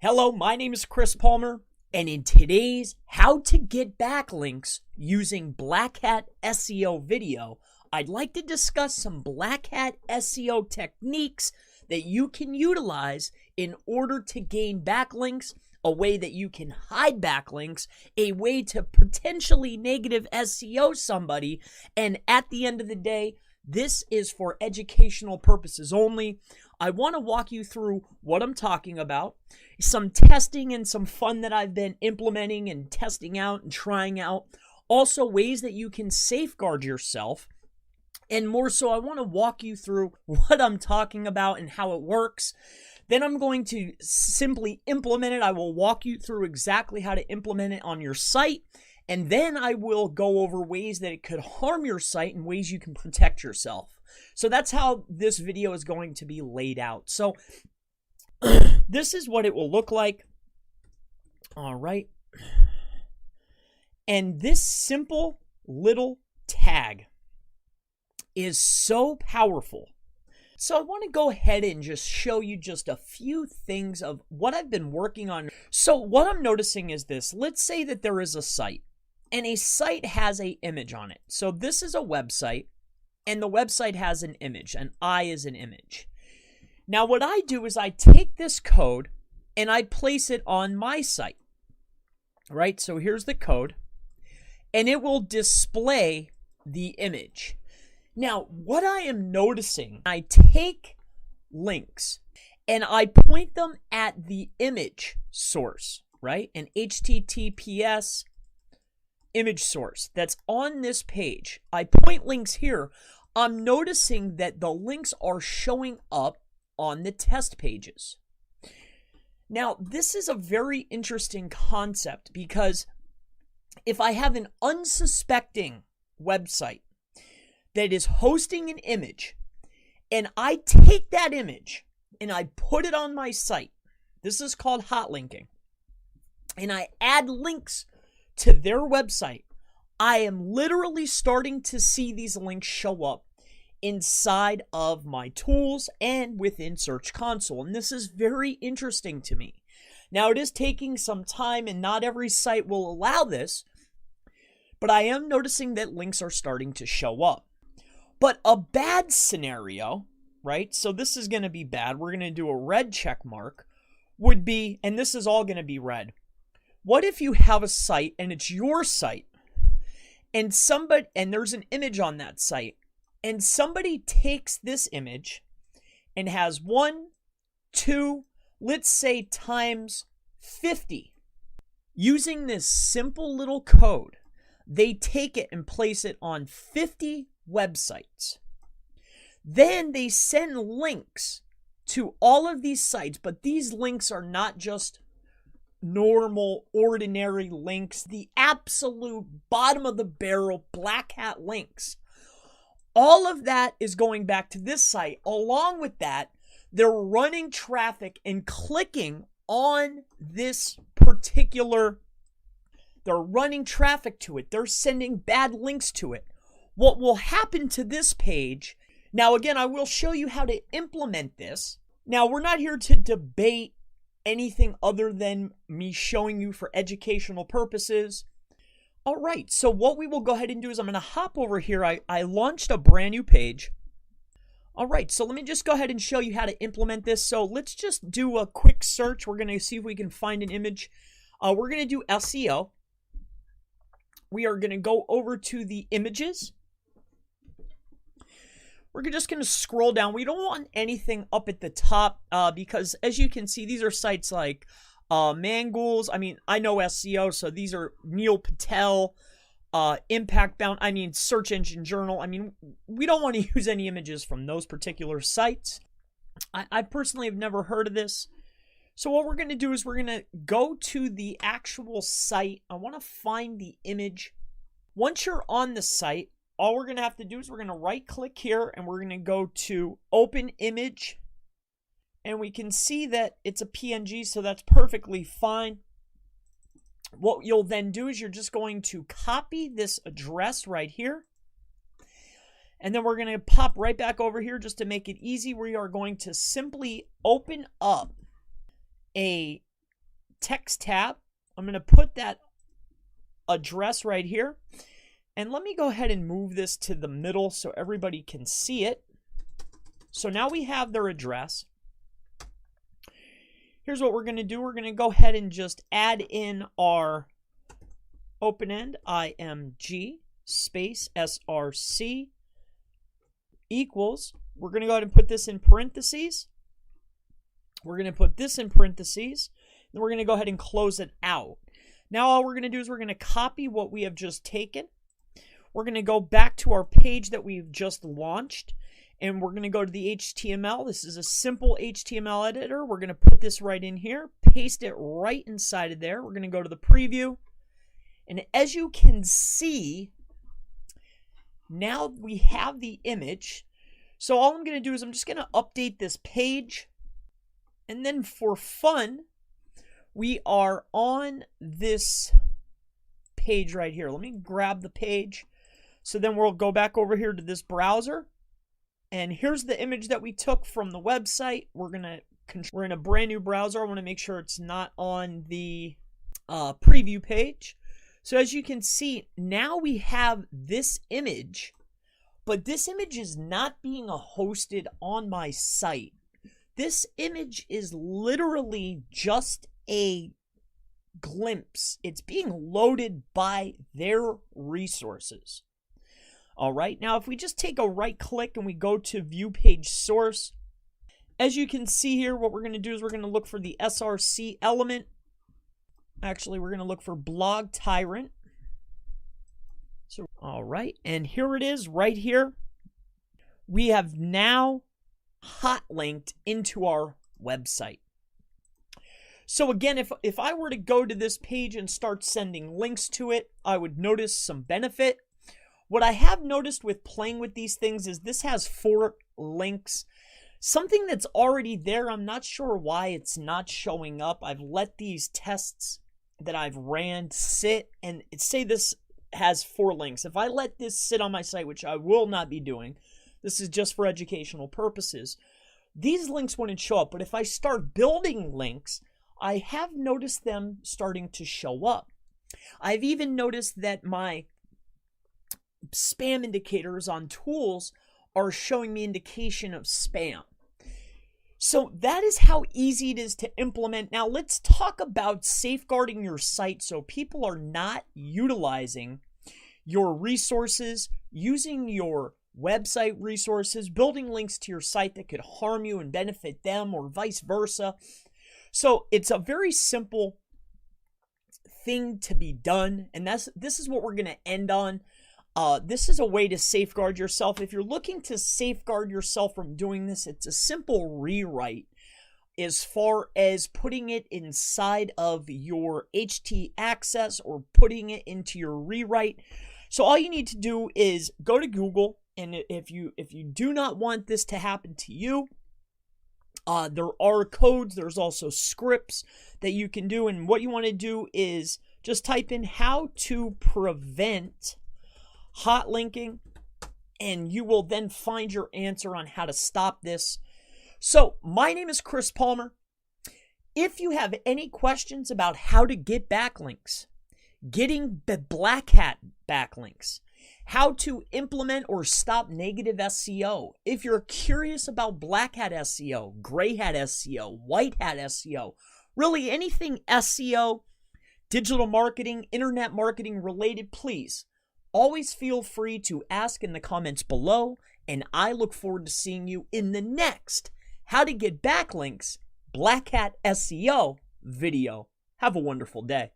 Hello, my name is Chris Palmer, and in today's How to Get Backlinks Using Blackhat SEO video, I'd like to discuss some Blackhat SEO techniques that you can utilize in order to gain backlinks, a way that you can hide backlinks, a way to potentially negative SEO somebody, and at the end of the day, this is for educational purposes only. I want to walk you through what I'm talking about, some testing and some fun that I've been implementing and testing out and trying out. Also, ways that you can safeguard yourself. And more so, I want to walk you through what I'm talking about and how it works. Then I'm going to simply implement it. I will walk you through exactly how to implement it on your site. And then I will go over ways that it could harm your site and ways you can protect yourself. So that's how this video is going to be laid out. So this is what it will look like. All right. And this simple little tag is so powerful. So I want to go ahead and just show you just a few things of what I've been working on. So what I'm noticing is this. Let's say that there is a site, and a site has an image on it. So this is a website, and the website has an image. An eye is an image. Now what I do is I take this code and I place it on my site. Right? So here's the code, and it will display the image. Now, what I am noticing, I take links and I point them at the image source, right? An HTTPS image source that's on this page. I point links here. I'm noticing that the links are showing up on the test pages. Now, this is a very interesting concept because if I have an unsuspecting website that is hosting an image, and I take that image and I put it on my site, this is called hot linking, and I add links to their website, I am literally starting to see these links show up inside of my tools and within Search Console. And this is very interesting to me. Now, it is taking some time, and not every site will allow this, but I am noticing that links are starting to show up. But a bad scenario, right? So this is going to be bad. We're going to do a red check mark, would be, and this is all going to be red. What if you have a site and it's your site, and there's an image on that site, and somebody takes this image and has 1, 2, let's say times 50. Using this simple little code, they take it and place it on 50 websites. Then they send links to all of these sites, but these links are not just normal, ordinary links, the absolute bottom of the barrel black hat links. All of that is going back to this site. Along with that, they're running traffic and clicking on this particular, they're running traffic to it. They're sending bad links to it. What will happen to this page? Now, again, I will show you how to implement this. Now, we're not here to debate anything other than me showing you for educational purposes. All right, so what we will go ahead and do is I'm going to hop over here. I launched a brand new page. All right, so let me just go ahead and show you how to implement this. So let's just do a quick search. We're going to see if we can find an image. We're going to do SEO. We are going to go over to the images. We're just going to scroll down. We don't want anything up at the top because, as you can see, these are sites like Mangools. I mean, I know SEO, so these are Neil Patel, Impact Bound. I mean, Search Engine Journal. I mean, we don't want to use any images from those particular sites. I personally have never heard of this. So what we're going to do is we're going to go to the actual site. I want to find the image. Once you're on the site, all we're going to have to do is we're going to right click here and we're going to go to open image, and we can see that it's a PNG, so that's perfectly fine. What you'll then do is you're just going to copy this address right here, and then we're going to pop right back over here just to make it easy. We are going to simply open up a text tab. I'm going to put that address right here. And let me go ahead and move this to the middle so everybody can see it. So now we have their address. Here's what we're going to do. We're going to go ahead and just add in our open-end img space src equals. We're going to go ahead and put this in parentheses. We're going to put this in parentheses. Then we're going to go ahead and close it out. Now all we're going to do is we're going to copy what we have just taken. We're going to go back to our page that we've just launched, and we're going to go to the HTML. This is a simple HTML editor. We're going to put this right in here, paste it right inside of there. We're going to go to the preview, and as you can see, now we have the image. So all I'm going to do is I'm just going to update this page, and then for fun, we are on this page right here. Let me grab the page. So then we'll go back over here to this browser. And here's the image that we took from the website. We're in a brand new browser. I want to make sure it's not on the preview page. So as you can see, now we have this image, but this image is not being hosted on my site. This image is literally just a glimpse. It's being loaded by their resources. All right, now if we just take a right click and we go to view page source, as you can see here, what we're going to do is we're going to look for the SRC element. Actually, we're going to look for blog tyrant. So, all right, and here it is right here. We have now hot linked into our website. So again, if I were to go to this page and start sending links to it, I would notice some benefit. What I have noticed with playing with these things is this has 4 links. Something that's already there, I'm not sure why it's not showing up. I've let these tests that I've ran sit, and say this has 4 links. If I let this sit on my site, which I will not be doing, this is just for educational purposes, these links wouldn't show up. But if I start building links, I have noticed them starting to show up. I've even noticed that my spam indicators on tools are showing me indication of spam. So that is how easy it is to implement. Now let's talk about safeguarding your site so people are not utilizing your resources, using your website resources, building links to your site that could harm you and benefit them, or vice versa. So it's a very simple thing to be done, and this is what we're going to end on. This is a way to safeguard yourself. If you're looking to safeguard yourself from doing this, it's a simple rewrite as far as putting it inside of your HT access or putting it into your rewrite. So all you need to do is go to Google, and if you do not want this to happen to you, there are codes. There's also scripts that you can do, and what you want to do is just type in how to prevent hot linking, and you will then find your answer on how to stop this. So my name is Chris Palmer. If you have any questions about how to get backlinks, getting the blackhat backlinks, how to implement or stop negative SEO, if you're curious about blackhat SEO, gray hat SEO, white hat SEO, really anything SEO, digital marketing, internet marketing related, please always feel free to ask in the comments below, and I look forward to seeing you in the next How to Get Backlinks Black Hat SEO video. Have a wonderful day.